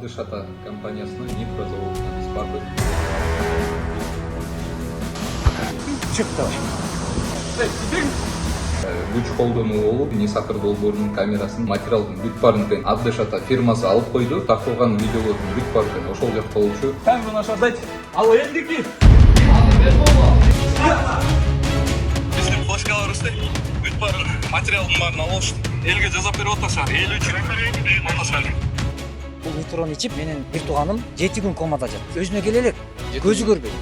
Абдышата компаниясынын Нипро заводуна биз бардык. Чык давай. Күч колдонуу болуп, Несакыр долбоорунун камерасын, материалдын бүт баарын экен Абдышата фирмасы алып койду. Тартылган видеолордун бүт баары экен ошол жакта болчу. Камеру нашу отдать. Алло, элдики. Биздин флешкаларыбызды бүт баары материалдын баарын алып алышты. Элге жазап берип атышат. Эл үчүн атышат. Бул нитроны ичип, менин бир тууганым 7 күн комада жатты. Өзүнө келе элек, көзү көрбөйт.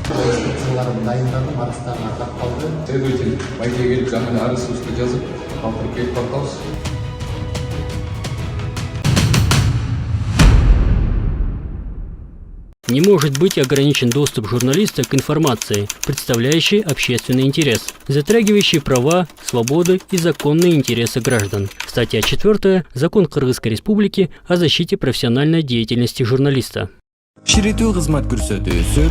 Инспекцияларым дайындадым, арыстарын ардап қалды. Следователь майге келип жаңы эле арызыбызды жазып, калтырып келип баратабыз. Не может быть ограничен доступ журналиста к информации, представляющей общественный интерес, затрагивающей права, свободы и законные интересы граждан. Статья 4. Закон Кыргызской Республики о защите профессиональной деятельности журналиста. Ширетүү кызмат көрсөтүүсү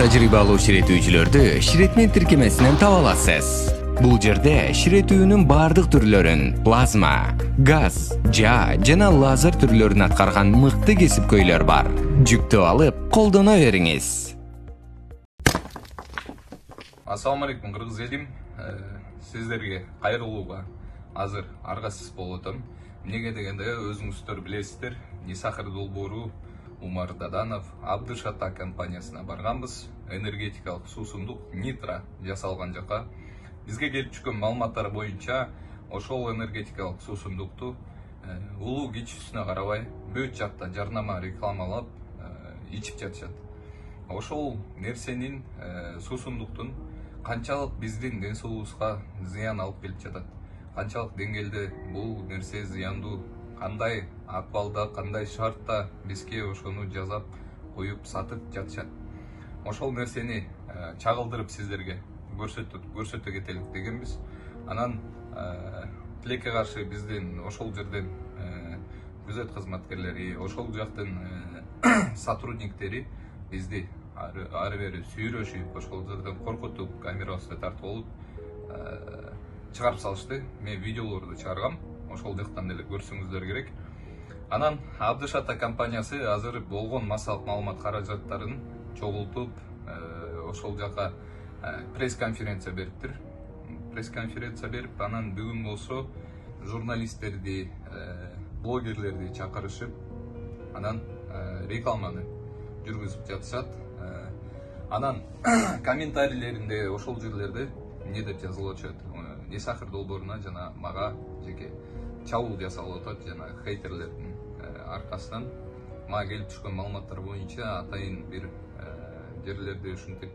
тажрыйба алуу ширетүүчүлөрдү ширетме тиркемесинен таба аласыз. Бул жерде ширетүүнүн бардык түрлөрүн плазма, газ, жана лазер түрлөрүн аткарган мыкты кесипкөйлөр бар. Жүктөп алып, колдоно бериңиз. Ассаламу алейкум, кыргыз элим. Сиздерге кайрылууга азыр аргасыз болуп атам. Эмнеге дегенде өзүңүздөр билесиздер, Несакыр долбоору Умар Даданов Абдышата компаниясына барганбыз. Энергетикалык суусундук Нитро жасалган жака. Бизге келип түшкөн маалыматтар боюнча ошол энергетикалык суусундукту улуу кичүүсүнө карабай бүт жакта жарнама рекламалап ичип жатышат. Ошол нерсенин суусундуктун канчалык биздин ден соолугубузга зыян алып келип жатат, канчалык деңгээлде бул нерсе зыяндуу, кандай акыбалда, кандай шартта бизге ошону жасап коюп сатып жатышат. Ошол нерсени чагылдырып сиздерге көрсөтө кетелик дегенбиз. Анан тилекке каршы биздин ошол жерден күзөт кызматкерлери, ошол жактын сотрудниктери бизди ары бери сүйрөшүп, ошол жерден коркутуп, камерабызды тартып алып чыгарып салышты. Мен видеолорду чыгаргам, ошол жактан деле көрсөңүздөр керек. Анан Абдышата компаниясы азыр болгон массалык маалымат каражаттарын чогултуп, ошол жака пресс-конференция бериптир. Пресс-конференция берип, анан бүгүн болсо журналисттерди, блогерлерди чакырышып, анан рекламаны жүргүзүп жатышат. Анан комментарийлеринде ошол жерлерде эмне деп жазылып атат? Несакыр долбооруна жана мага жеке чабуул жасалып атат, жана хейтерлердин аркасынан мага келип түшкөн маалыматтар боюнча атайын бир жерлерде ушинтип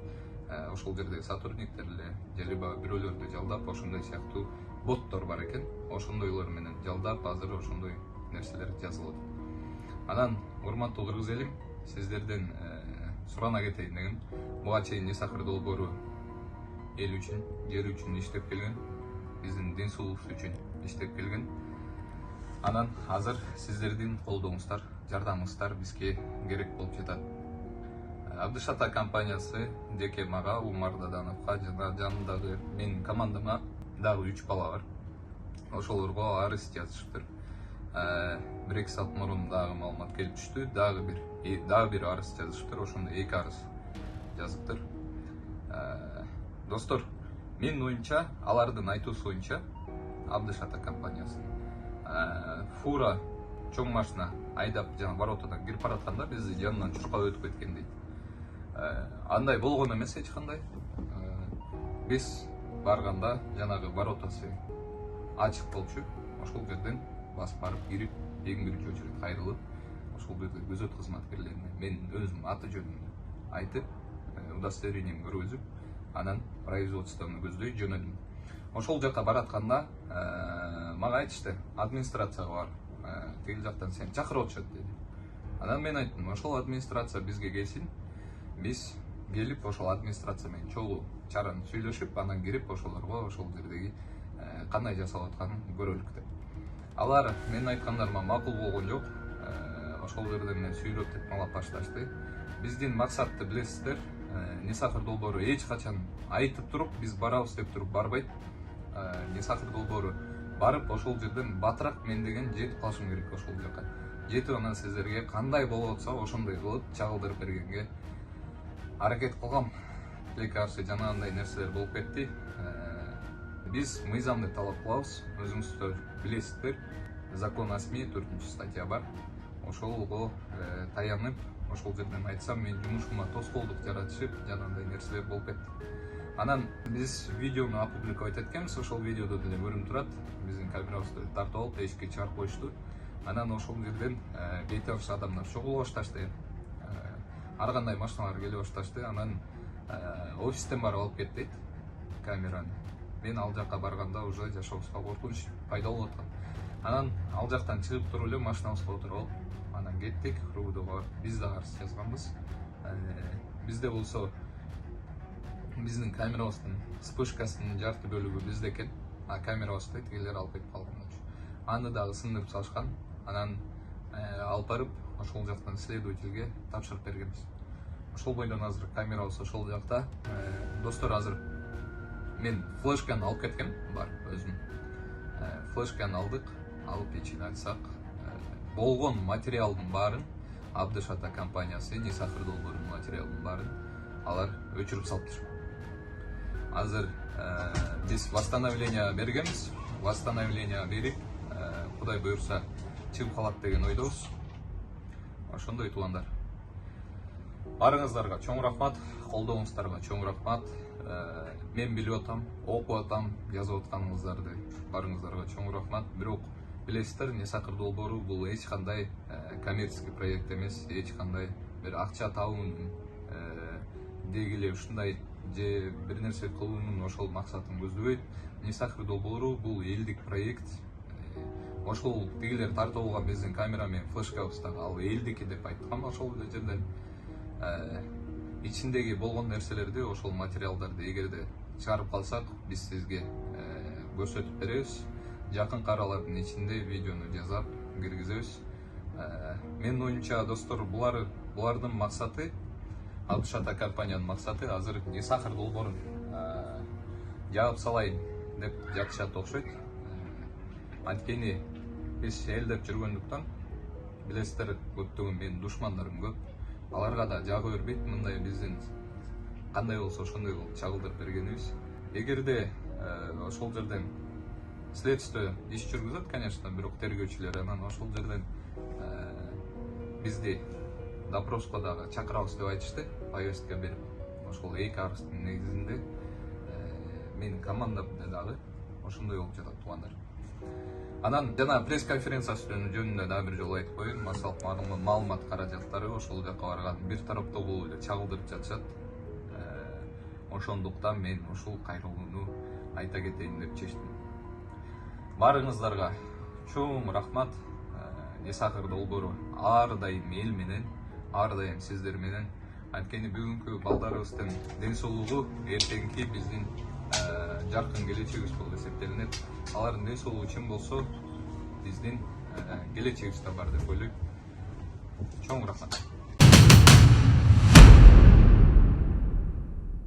ошол жердеги сотрудниктер эле либо бирөөлөрдү жалдап, ошондой сыяктуу боттор бар экен. Ошондойлор менен жалдап, азыр ошондой нерселер жазылат. Анан урматтуу кыргыз элим, сиздерден сурана кетейин дегем. Буга чейин Несакыр долбоору эл үчүн, жер үчүн иштеп келген, биздин ден соолугубуз үчүн иштеп келген. Анан азыр сиздердин колдооңуздар, жардамыңыздар бизге керек болуп жатат. Абдышата компаниясы жеке мага, Умар Дадановго жана жанындагы менин командама дагы 3 бала бар. Ошолорго арыз жазышыптыр. 1-2 саат мурун дагы маалымат келип түштү. Дагы бир арыз жазышыптыр. Ошондо 2 арыз жазыптыр. Достор, менин оюмча, алардын айтуусу боюнча Абдышата компаниясы фура чоң машина айдап жана воротадан кирип баратканда бизди жанынан чуркап өтүп кеткен дейт. Андай болгон эмес эч кандай. Биз барганда жанагы воротасы ачык болчу. Ошол жерден басып барып кирип, эң биринчи очередь кайрылып, ошол жерде күзөт кызматкерлерине мен өзүм аты жөнүмдү айтып, удостоверениемди көргөзүп, анан производствону көздөй жөнөдүм. Ошол жака баратканда мага айтышты, администрацияга бар, тиги жактан сени чакырып атышат деди. Анан мен айттым, ошол администрация бизге келсин, биз келип ошол администрация менен чогуу чаран сүйлөшүп, анан кирип ошолорго ошол жердеги кандай жасалып атканын көрөлүк деп. Алар менин айткандарыма макул болгон жок. Ошол жерде менен сүйлөп тетмалап башташты. Биздин максатты билесиздер, Несакыр долбоору эч качан айтып туруп биз барабыз деп туруп барбайт. Несакыр долбоору барып ошол жерден батыраак мен деген жетип калышым керек ошол жака. Жетип анан сиздерге кандай болуп атса ошондой кылып чагылдырып бергенге аракет кылгам. Тилекке каршы жанагындай нерселер болуп кетти. Биз мыйзамды талап кылабыз. Өзүңүздөр билесиздер. Закон о СМИ 4 статья бар. Ошолго таянып, ошол жерден айтсам, мен жумушума тоскоолдук жаратышып, жанагындай нерселер болуп кетти. Анан биз видеону опубликовать эткенбиз, ошол видеодо деле көрүнүп турат. Биздин камерабызды тартып алып, эшикке чыгарып коюшту. Анан ошол жерден бейтаныс адамдар чогула башташты. Ар кандай машиналар келе башташты. Анан офистен барып алып кетти камераны. Мен ал жакка барганда уже жашообузга коркунуч пайда болуп аткан. Анан ал жактан чыгып туруп эле машинабызга отуруп алып, анан кеттик. РУДОго биз да каршы жазганбыз. Бизде болсо биздин камерабыздын вспышкасынын жарты бөлүгү бизде экен, а камерабызды тигилер алып кетип калган болчу. Аны дагы сындырып салышкан. Анан алып барып ошол жактан следовательге тапшырып бергенбиз. Ошол бойдон азыр камерабыз ошол жакта. Достор, азыр мен флешканы алып кеткем, бар өзүм. Флешканы алдык, алып ичине ачсак, болгон материалдын баарын Абдышата компаниясы, Несакыр долбоорунун материалдын баарын алар өчүрүп салыптыр. Азыр биз восстановление бергенбиз. Восстановление берип, Кудай буйрса чыгып калат деген ойдобуз. Ошондой туугандар. Барыңыздарга чоң рахмат, колдооңуздарга чоң рахмат. Мен билип атам, окуп атам, жазып атканыңыздарды барыңыздарга чоң рахмат. Бирок билесиздер, Несакыр долбоору бул эч кандай коммерческий проект эмес, эч кандай бир акча табуунун дегиле ушундай же бир нерсе кылуунун ошол максатын көздөбөйт. Несакыр долбоору бул элдик проект. Ошол тигилер тартып алган биздин камера менен флешкабыздагы ал элдики деп айткан ошол жерден. Ичиндеги болгон нерселерди, ошол материалдарды эгерде чыгарып калсак, биз сизге көрсөтүп беребиз. Жакынкы аралардын ичинде видеону жасап киргизебиз. Менин оюмча, достор, булардын максаты, Абдышата компаниянын максаты азыр Несакыр долбоорун жаап салайын деп жатышат окшойт. Анткени биз элдеп жүргөндүктөн, билесиздер, көптөгөн менин душмандарым көп. Аларга да жагы бербейт, мындай биздин кандай болсо ошондой кылып чагылдырып бергенибиз. Эгерде ошол жерден следствие иш жүргүзөт, конечно, бирок тергөөчүлөр анан ошол жерден бизди допроско дагы чакырабыз деп айтышты, повестка берип. Ошол эки арыздын негизинде менин командамда дагы ошондой болуп жатат, туугандар. Анан жана пресс-конференциясы жөнүндө дагы бир жолу айтып коеюн. Массалык маалымат каражаттары ошол жака барган бир тараптуу болуп эле чагылдырып жатышат. Ошондуктан мен ушул кайрылууну айта кетейин деп чечтим. Барыңыздарга чоң рахмат. Несакыр долбоору ар дайым эл менен, ар дайым сиздер менен. Анткени бүгүнкү балдарыбыздын ден соолугу эртеңки биздин жаркын келечегибиз болуп эсептелинет. Алардын ден соолугу чын болсо, биздин келечегибиз да бар деп ойлойм. Чоң рахмат.